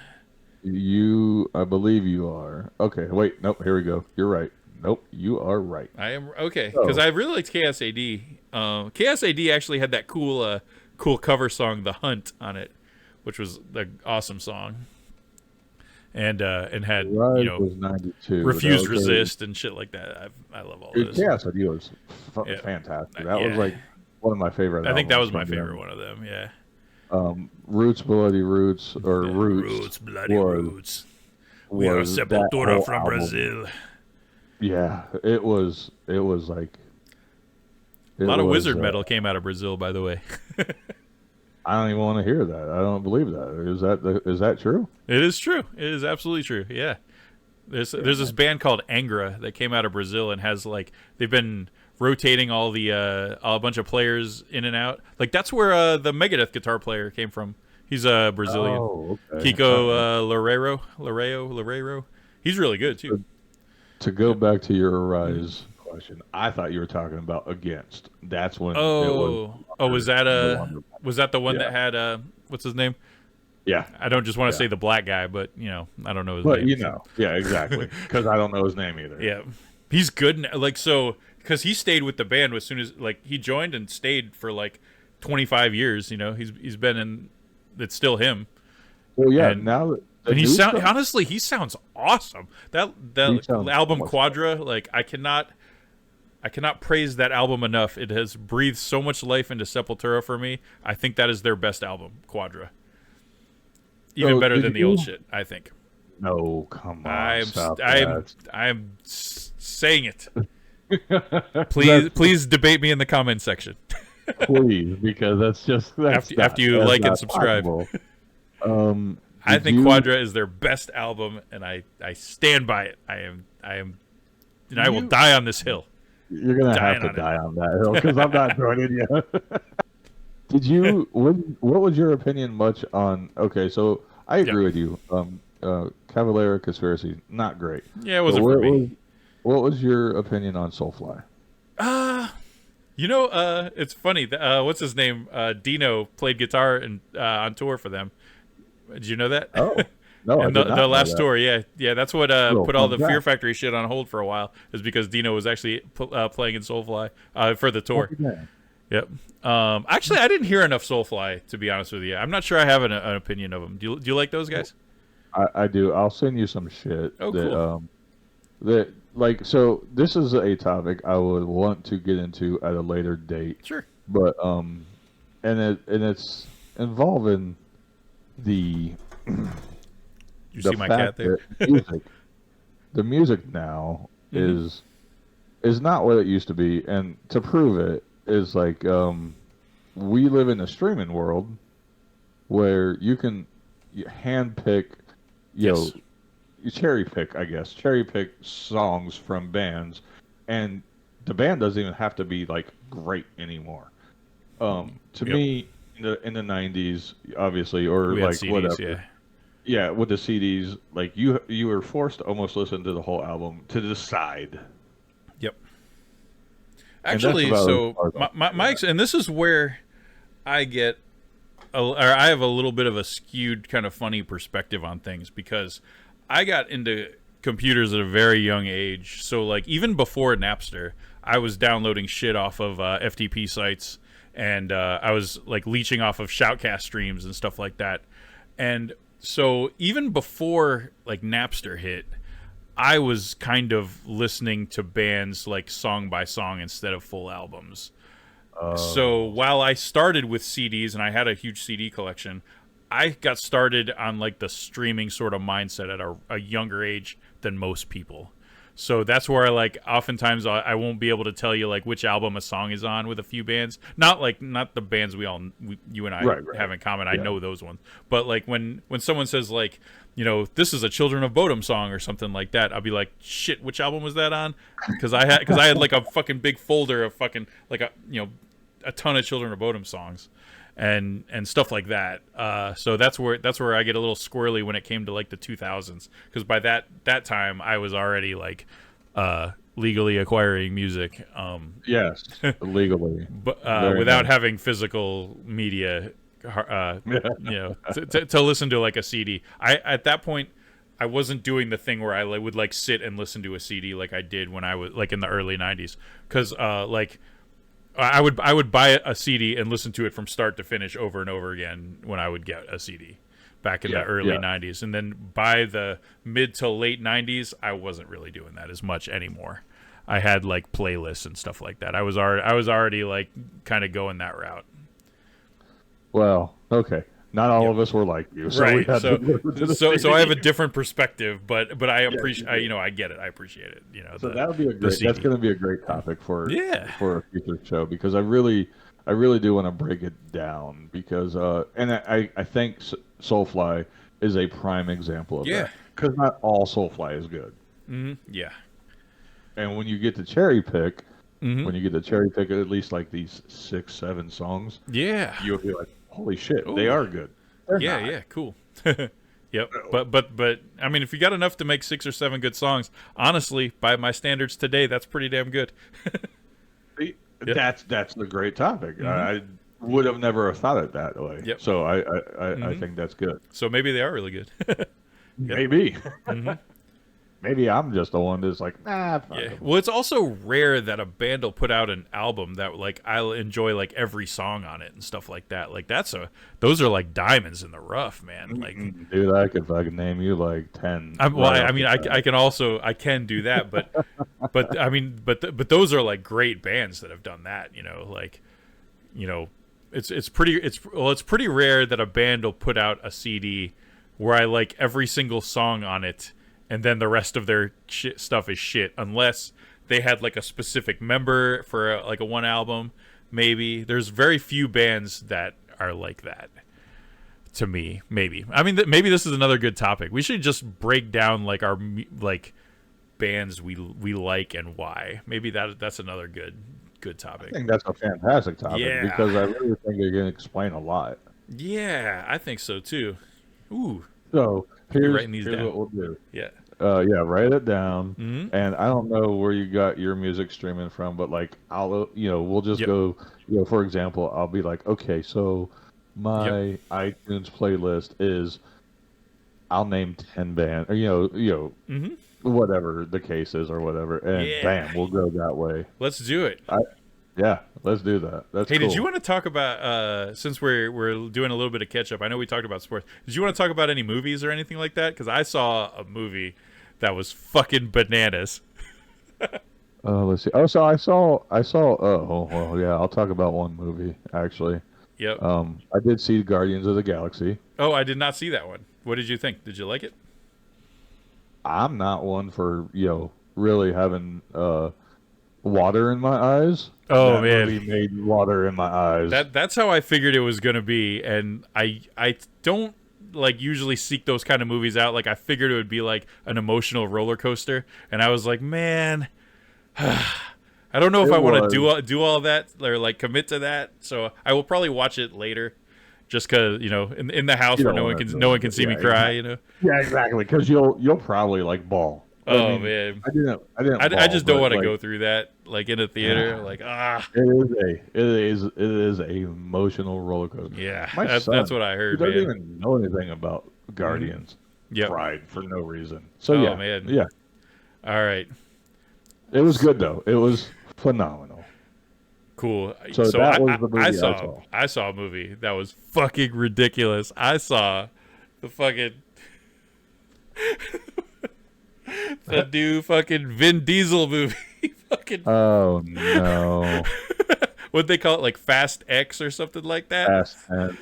I believe you are. Okay, wait, nope, here we go. You're right. Nope, you are right. I am, okay, because I really liked Chaos AD. Chaos AD actually had that cool cover song, The Hunt, on it, which was the awesome song. And had, was 92, Refused Resist and shit like that. I love all this. Chaos AD was fantastic. That was one of my favorite. I think that was my favorite one of them. Yeah. Roots, Bloody Roots, or Roots. Roots, Bloody Roots. We are Sepultura from Brazil. Yeah, it was like. A lot of wizard metal came out of Brazil, by the way. I don't even want to hear that. I don't believe that. Is that true? It is true. It is absolutely true. Yeah. There's this band called Angra that came out of Brazil and has they've been rotating all a bunch of players in and out. That's where the Megadeth guitar player came from. He's a Brazilian. Oh, okay. Kiko Loureiro. He's really good too. To go back to your Arise question, I thought you were talking about Against. That's when. Was that the one that had what's his name? Yeah. I don't just want to say the black guy, but I don't know his name. But yeah, exactly. Because I don't know his name either. Yeah, he's good. Because he stayed with the band as soon as he joined and stayed for 25 years. He's been in. It's still him. Well, yeah. Now and he honestly, he sounds awesome. That album Quadra, I cannot praise that album enough. It has breathed so much life into Sepultura for me. I think that is their best album, Quadra. Even better than the old shit, I think. No, come on. I am saying it. Please debate me in the comment section. Please, because after you like and subscribe. I think Quadra is their best album, and I stand by it. I will die on this hill. You're gonna have to die on that hill because I'm not joining you. Did you? What was your opinion much on? Okay, so I agree with you. Cavalera Conspiracy, not great. Yeah, it wasn't for me. What was your opinion on Soulfly? It's funny. What's his name? Dino played guitar and on tour for them. Did you know that? Oh, no, and I did not the know last that. tour, yeah, that's what put all the Fear Factory shit on hold for a while, is because Dino was actually playing in Soulfly for the tour. Yep. Actually, I didn't hear enough Soulfly, to be honest with you. I'm not sure I have an opinion of them. Do you like those guys? I do. I'll send you some shit. Oh, cool. That like, so this is a topic I would want to get into at a later date. Sure. But and it's involving the You see my cat there? The music now is not what it used to be, and to prove it is like we live in a streaming world where you can hand pick, you cherry pick songs from bands, and the band doesn't even have to be like great anymore. To me, in the 90s, obviously, or we like CDs, whatever. Yeah, with the CDs, like you were forced to almost listen to the whole album to decide. Yep. Actually, so and this is where I get, or I have a little bit of a skewed kind of funny perspective on things, because I got into computers at a very young age. So like even before Napster, I was downloading shit off of FTP sites, and I was like leeching off of Shoutcast streams and stuff like that. And so even before like Napster hit, I was kind of listening to bands like song by song instead of full albums. So while I started with CDs and I had a huge CD collection, I got started on like the streaming sort of mindset at a younger age than most people. So that's where oftentimes I won't be able to tell you like which album a song is on with a few bands. Not the bands you and I have in common. I know those ones. But like when someone says like, this is a Children of Bodom song or something like that, I'll be like, shit, which album was that on? Because I had like a fucking big folder of fucking like a ton of Children of Bodom songs and stuff like that. So that's where I get a little squirrely when it came to like the 2000s, because by that time I was already like legally acquiring music. Yes, legally, but without having physical media. To listen to like a CD. At that point I wasn't doing the thing where I would like sit and listen to a CD like I did when I was like in the early 90s, because like I would buy a CD and listen to it from start to finish over and over again when I would get a CD back in the early 90s. And then by the mid to late 90s I wasn't really doing that as much anymore. I had like playlists and stuff like that. I was already like kind of going that route. Well, okay. Not all of us were like you, so right? So I have a different perspective, but I appreciate. I get it. I appreciate it. So that would be that's going to be a great topic for a future show, because I really do want to break it down, because and I think Soulfly is a prime example of that, because not all Soulfly is good. Yeah. And when you get to cherry pick. When you get to cherry pick at least like these 6-7 songs, you'll be like, holy shit, they are good. Cool. Yep. But I mean, if you got enough to make 6 or 7 good songs, honestly, by my standards today, that's pretty damn good. That's the great topic. I would have never thought it that way. Yep. So I think that's good. So maybe they are really good. Maybe. Maybe I'm just the one that's like, nah. Well, it's also rare that a band will put out an album that like I'll enjoy like every song on it and stuff like that. Like those are like diamonds in the rough, man. Like, dude, I could fucking name you like 10. I can do that, but I mean, but those are like great bands that have done that. It's pretty rare that a band will put out a CD where I like every single song on it, and then the rest of their stuff is shit, unless they had like a specific member for like a one album. Maybe there's very few bands that are like that. To me, maybe. I mean, maybe this is another good topic. We should just break down like our bands we like and why. Maybe that's another good topic. I think that's a fantastic topic Yeah. because I really think it can explain a lot. Yeah, I think so too. Ooh. So here's down. what we'll do. Yeah. Yeah, write it down. Mm-hmm. And I don't know where you got your music streaming from, but like we'll just go. For example, I'll be like, okay, so my iTunes playlist is, I'll name 10 bands, or Mm-hmm. whatever the case is, or whatever, and bam, we'll go that way. Let's do it. Yeah, let's do that. That's Hey, cool. did you want to talk about since we're doing a little bit of catch up? I know we talked about sports. Did you want to talk about any movies or anything like that? Because I saw a movie that was fucking bananas. Let's see. Oh, so I saw. Oh, well, yeah. I'll talk about one movie actually. Yep. I did see Guardians of the Galaxy. Oh, I did not see that one. What did you think? Did you like it? I'm not one for really having water in my eyes. Oh, that man, movie made water in my eyes. That's how I figured it was gonna be, and I don't like usually seek those kind of movies out. Like I figured it would be like an emotional roller coaster, and I was like, man, I don't know if I want to do all that or like commit to that. So I will probably watch it later, just because in the house where no one can see me cry. Yeah, exactly. Because you'll probably like bawl. Oh, man, I just don't want to go through that like in a theater. It is a emotional roller coaster. Yeah, that's what I heard. He doesn't even know anything about Guardians. Yep. Cried for no reason. So man. Yeah. All right. It was good though. It was phenomenal. Cool. So that was the movie I saw a movie that was fucking ridiculous. I saw the fucking the new fucking Vin Diesel movie. Fucking. Oh no. What'd they call it? Like Fast X or something like that? Fast X.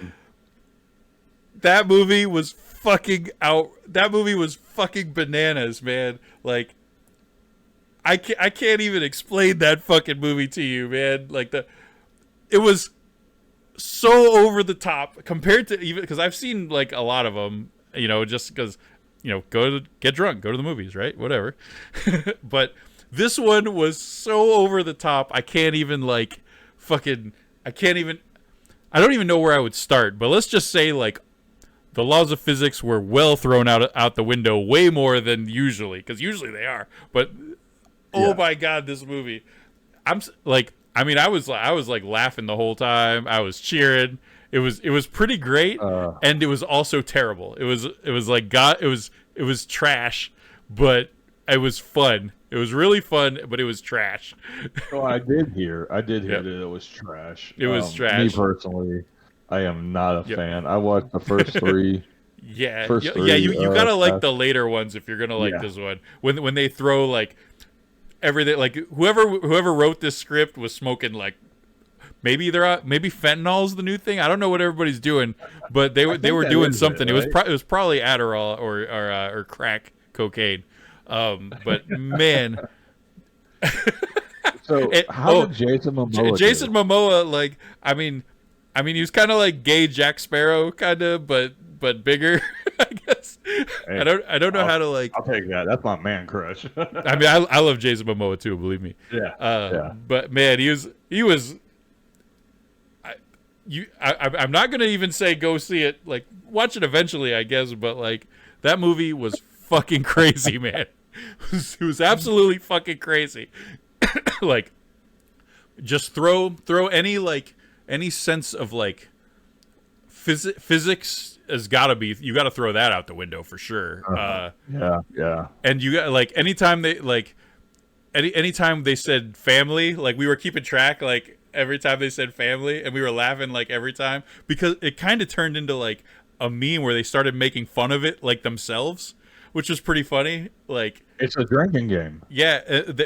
That movie was fucking That movie was fucking bananas, man. Like, I can't even explain that fucking movie to you, man. Like it was so over the top compared to even because I've seen like a lot of them, just because get drunk, go to the movies, right? Whatever. But this one was so over the top. I can't even I don't even know where I would start. But let's just say like the laws of physics were well thrown out the window, way more than usually, because usually they are. But oh my God, this movie! I was like laughing the whole time. I was cheering. It was pretty great, and it was also terrible. It was trash, but it was fun. It was really fun, but it was trash. So I did hear that it was trash. It was trash. Me personally, I am not a fan. I watched the first three. You gotta like the later ones if you're gonna like this one. When they throw like everything, like whoever wrote this script was smoking like maybe fentanyl's the new thing. I don't know what everybody's doing, but they were doing something. It was probably Adderall or crack cocaine. But man. So how did Jason Momoa? Jason Momoa, like I mean he was kind of like gay Jack Sparrow, kind of, but bigger. I guess. Hey, I don't know how to like. I'll take that. That's my man crush. I mean, I love Jason Momoa too. Believe me. Yeah. But man, he was. I'm not gonna even say go see it. Like watch it eventually, I guess. But like that movie was fucking crazy, man. It was absolutely fucking crazy. Like, just throw any sense of like physics has got to be, you got to throw that out the window for sure. Yeah. And you got like anytime they said family, like we were keeping track, like every time they said family, and we were laughing like every time because it kind of turned into like a meme where they started making fun of it like themselves, which was pretty funny. Like it's a drinking game. Yeah,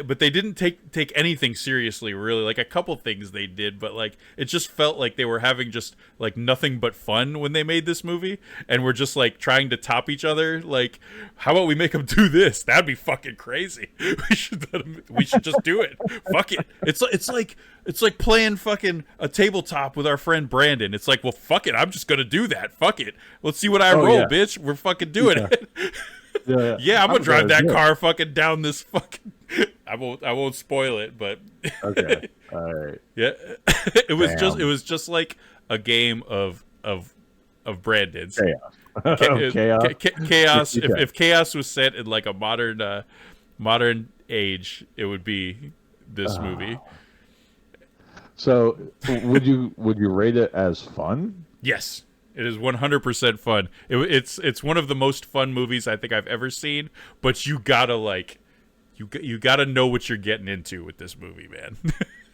but they didn't take anything seriously, really. Like a couple things they did, but like it just felt like they were having just like nothing but fun when they made this movie, and we're just like trying to top each other. Like, how about we make them do this? That'd be fucking crazy. We should just do it. Fuck it. It's like playing fucking a tabletop with our friend Brandon. It's like, well, fuck it. I'm just gonna do that. Fuck it. Let's see what I roll, bitch. We're fucking doing it. Yeah, Yeah, I'm gonna drive that yeah. car fucking down this fucking. I won't spoil it, but Okay, all right. yeah, it Damn. was just like a game of Brandon's Chaos. Chaos. chaos. Okay. If chaos was set in like a modern age, it would be this movie. So, would you rate it as fun? Yes, it is 100% fun. It's one of the most fun movies I think I've ever seen. But you gotta you gotta know what you're getting into with this movie, man.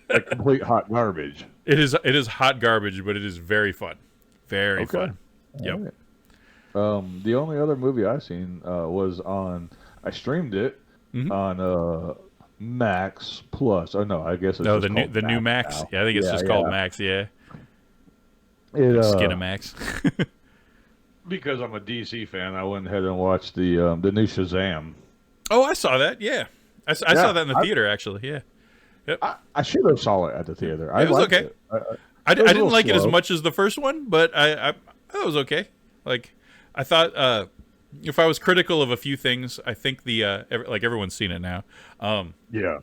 Like complete hot garbage. It is hot garbage, but it is very fun. Very fun. Yep. Right. The only other movie I've seen was on. I streamed it on Max Plus. Oh no, I guess it's just called the new Max. Max. Now. Yeah, I think it's just called Max. Yeah, It, Skinamax. because I'm a DC fan, I went ahead and watched the new Shazam. Oh, I saw that. Yeah, I saw that in the theater actually. Yeah. Yep. I should have saw it at the theater. It was okay. It. I was a didn't like it as slow. much as the first one, but I thought it was okay. Like I thought, if I was critical of a few things, I think like everyone's seen it now. Yeah.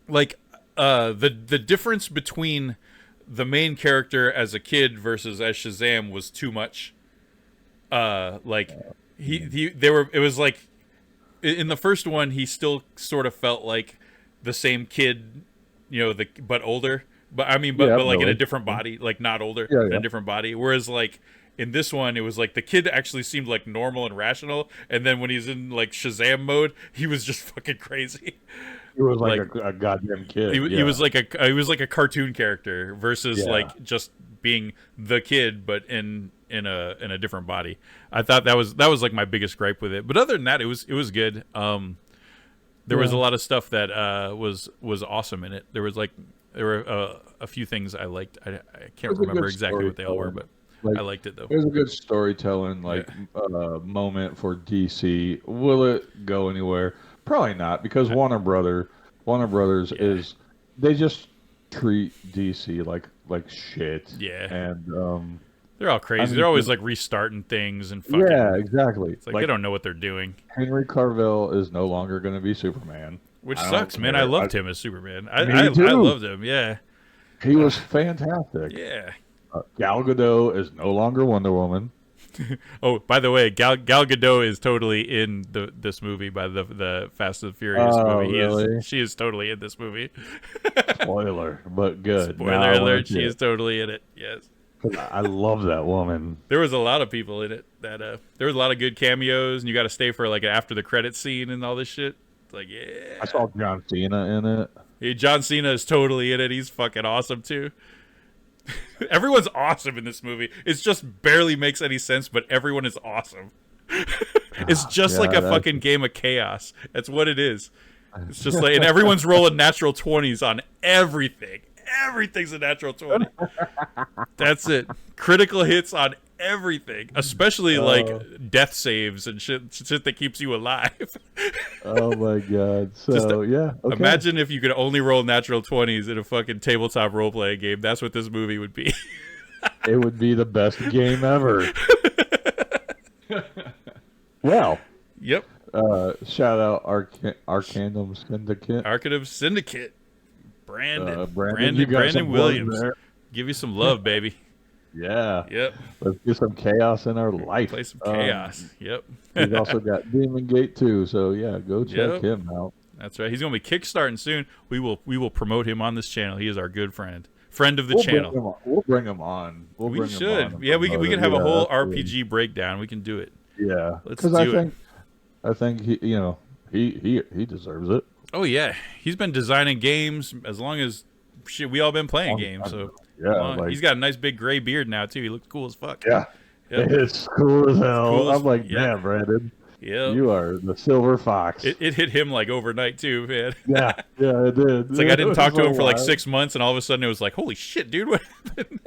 Like the difference between the main character as a kid versus as Shazam was too much. Like it was like in the first one he still sort of felt like the same kid, but older. But I mean, but like in a different body, like not older, in a different body. Whereas like in this one, it was like the kid actually seemed like normal and rational, and then when he's in like Shazam mode, he was just fucking crazy. He was like a goddamn kid. He was like a cartoon character versus like just being the kid, but in a different body. I thought that was like my biggest gripe with it. But other than that, it was good. There was a lot of stuff that was awesome in it. There were a few things I liked. I can't remember exactly what they all were, but I liked it though. It was a good storytelling moment for DC. Will it go anywhere? Probably not, because Warner Brothers is they just treat DC like shit. Yeah. And they're all crazy. They're always like restarting things and fucking. Yeah, exactly. It's like they don't know what they're doing. Henry Cavill is no longer going to be Superman. Which sucks, man. I loved him as Superman. I too. loved him. Yeah. He was fantastic. Yeah. Gal Gadot is no longer Wonder Woman. Oh, by the way, Gal Gadot is totally in this movie by the Fast and Furious movie. Really? She is totally in this movie. Spoiler, but good. Spoiler alert, she is totally in it. Yes. I love that woman. There was a lot of people in it that there was a lot of good cameos, and you got to stay for like an after the credits scene and all this shit. It's like, yeah. I saw John Cena in it. Hey, John Cena is totally in it. He's fucking awesome too. Everyone's awesome in this movie. It just barely makes any sense, but everyone is awesome. It's just like a fucking game of chaos. That's what it is. It's just like, and everyone's rolling natural 20s on everything. Everything's a natural 20. That's it. Critical hits on everything, especially like death saves and shit that keeps you alive. Oh my god. So okay. Imagine if you could only roll natural 20s in a fucking tabletop role-playing game. That's what this movie would be. It would be the best game ever. Well. Yep. Shout out Arcanum Syndicate. Arcanum Syndicate. Brandon Williams. Give you some love, baby. Yeah. Yep. Let's get some chaos in our life. Play some chaos. Yep. He's also got Demon Gate too, so yeah, go check him out. That's right. He's gonna be kickstarting soon. We will promote him on this channel. He is our good friend of the We'll channel. We'll bring him on. We should. Yeah, we can have a whole RPG breakdown. We can do it. Yeah. Let's do it. I think he deserves it. Oh yeah, he's been designing games as long as we all been playing games. So he's got a nice big gray beard now too. He looks cool as fuck. Yeah, it's cool as hell. I'm like, damn, Brandon. Yeah, you are the silver fox. It hit him like overnight too, man. Yeah, it did. It's like I didn't talk to him for like 6 months, and all of a sudden it was like, holy shit, dude, what happened?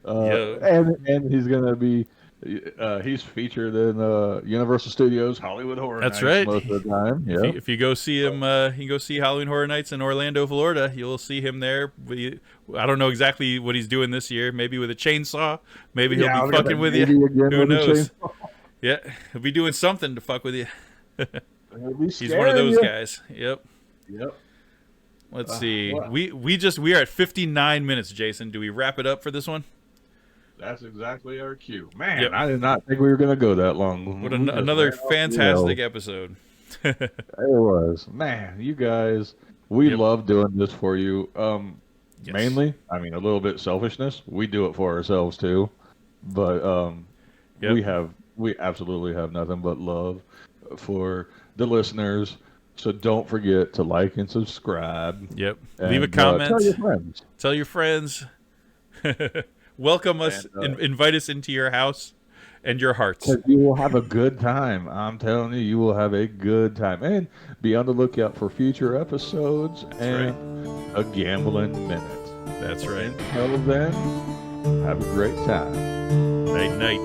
And he's gonna be He's featured in Universal Studios Hollywood Horror That's Nights right. most of the time. If Yeah. you, if you go see him, you can go see Halloween Horror Nights in Orlando, Florida. You'll see him there. I don't know exactly what he's doing this year. Maybe with a chainsaw. Maybe he'll be fucking with you. Who knows? Yeah, he'll be doing something to fuck with you. He's one of those guys. Yep. Yep. Let's see. Wow. We are at 59 minutes, Jason. Do we wrap it up for this one? That's exactly our cue. Man, yep. I did not think we were going to go that long. What another fantastic episode. It was. Man, you guys, we love doing this for you. Yes. Mainly, I mean, a little bit selfishness. We do it for ourselves too. But we absolutely have nothing but love for the listeners. So don't forget to like and subscribe. Yep. And, leave a comment. Tell your friends. Tell your friends. Welcome us. Invite us into your house and your hearts. You will have a good time. I'm telling you, you will have a good time. And be on the lookout for future episodes a Gambling Minute. That's right. Until then, have a great time. Night, night.